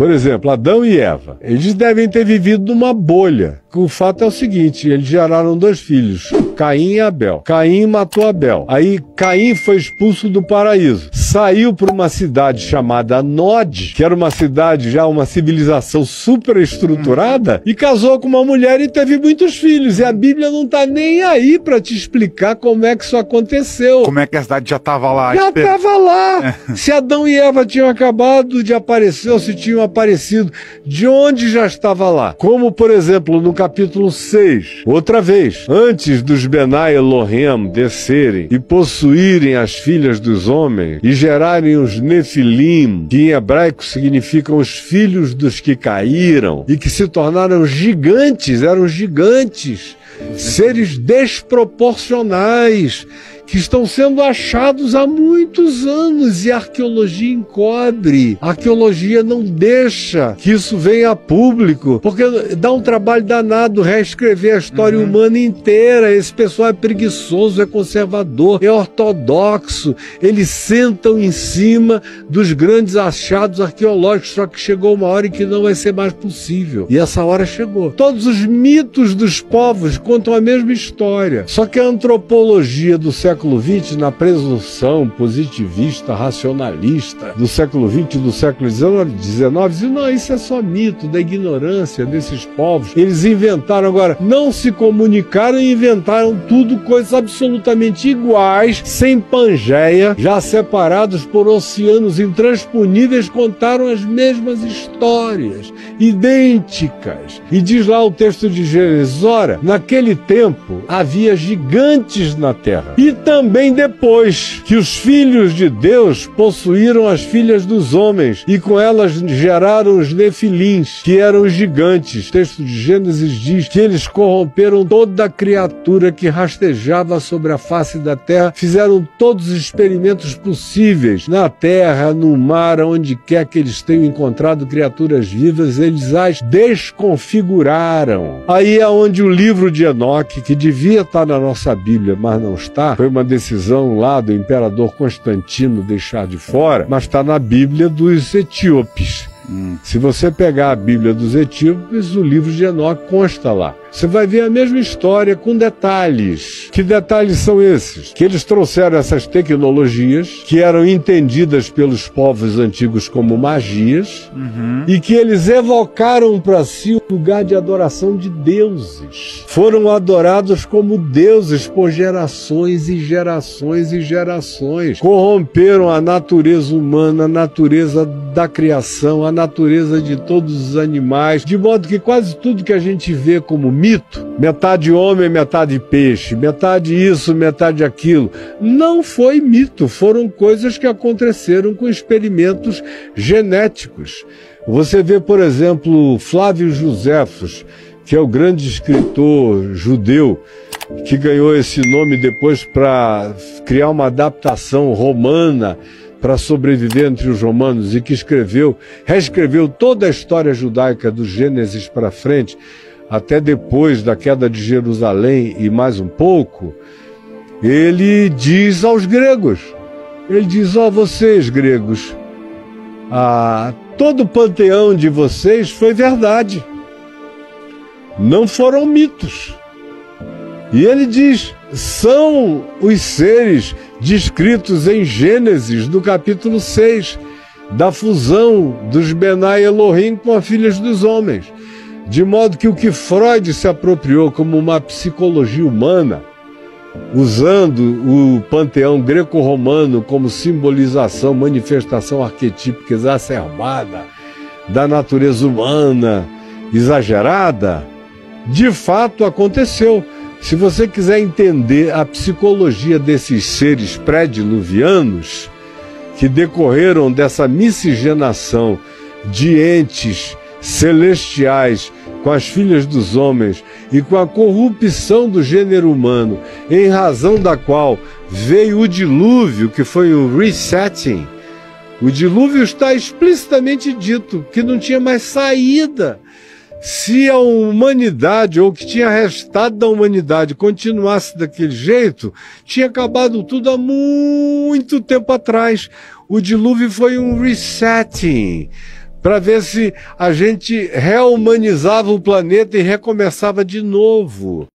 Por exemplo, Adão e Eva, eles devem ter vivido numa bolha. O fato é o seguinte, eles geraram 2 filhos, Caim e Abel. Caim matou Abel. Aí Caim foi expulso do paraíso. Saiu para uma cidade chamada Nod, que era uma cidade já, uma civilização super estruturada, e casou com uma mulher e teve muitos filhos. E a Bíblia não está nem aí para te explicar como é que isso aconteceu. Como é que a cidade já estava lá? Já estava lá. Se Adão e Eva tinham acabado de aparecer, ou se tinham aparecido, de onde já estava lá? Como, por exemplo, no capítulo 6, outra vez, antes dos Benai Elohim descerem e possuírem as filhas dos homens e gerarem os Nefilim, que em hebraico significam os filhos dos que caíram e que se tornaram gigantes, eram gigantes, seres desproporcionais, que estão sendo achados há muitos anos, e a arqueologia encobre. A arqueologia não deixa que isso venha a público, porque dá um trabalho danado reescrever a história humana inteira. Esse pessoal é preguiçoso, é conservador, é ortodoxo. Eles sentam em cima dos grandes achados arqueológicos, só que chegou uma hora em que não vai ser mais possível. E essa hora chegou. Todos os mitos dos povos contam a mesma história, só que a antropologia do século XX, na presunção positivista, racionalista do século XX e do século XIX, diz, não, isso é só mito da ignorância desses povos. Eles inventaram, agora, não se comunicaram e inventaram tudo, coisas absolutamente iguais, sem Pangeia, já separados por oceanos intransponíveis, contaram as mesmas histórias, idênticas. E diz lá o texto de Gênesis, ora, naquele tempo havia gigantes na terra. E também depois que os filhos de Deus possuíram as filhas dos homens e com elas geraram os nefilins, que eram os gigantes. O texto de Gênesis diz que eles corromperam toda a criatura que rastejava sobre a face da terra, fizeram todos os experimentos possíveis na terra, no mar, onde quer que eles tenham encontrado criaturas vivas, eles as desconfiguraram. Aí é onde o livro de Enoque, que devia estar na nossa Bíblia, mas não está, foi uma decisão lá do imperador Constantino deixar de fora, mas está na Bíblia dos etíopes. Se você pegar a Bíblia dos etíopes, o livro de Enoque consta lá. Você vai ver a mesma história com detalhes. Que detalhes são esses? Que eles trouxeram essas tecnologias que eram entendidas pelos povos antigos como magias e que eles evocaram para si o lugar de adoração de deuses. Foram adorados como deuses por gerações e gerações e gerações. Corromperam a natureza humana, a natureza da criação, a natureza de todos os animais, de modo que quase tudo que a gente vê como mito, metade homem, metade peixe, metade isso, metade aquilo, não foi mito, foram coisas que aconteceram com experimentos genéticos. Você vê, por exemplo, Flávio Josefos, que é o grande escritor judeu, que ganhou esse nome depois para criar uma adaptação romana para sobreviver entre os romanos, e que reescreveu toda a história judaica do Gênesis para frente, até depois da queda de Jerusalém e mais um pouco. Ele diz aos gregos, ele diz, vocês gregos, todo o panteão de vocês foi verdade, não foram mitos. E ele diz, são os seres descritos em Gênesis, no capítulo 6, da fusão dos Benai Elohim com as filhas dos homens. De modo que o que Freud se apropriou como uma psicologia humana, usando o panteão greco-romano como simbolização, manifestação arquetípica exacerbada da natureza humana exagerada, de fato aconteceu. Se você quiser entender a psicologia desses seres pré-diluvianos, que decorreram dessa miscigenação de entes celestiais com as filhas dos homens e com a corrupção do gênero humano, em razão da qual veio o dilúvio, que foi o resetting. O dilúvio está explicitamente dito que não tinha mais saída. Se a humanidade, ou o que tinha restado da humanidade, continuasse daquele jeito, tinha acabado tudo há muito tempo atrás. O dilúvio foi um resetting, para ver se a gente rehumanizava o planeta e recomeçava de novo.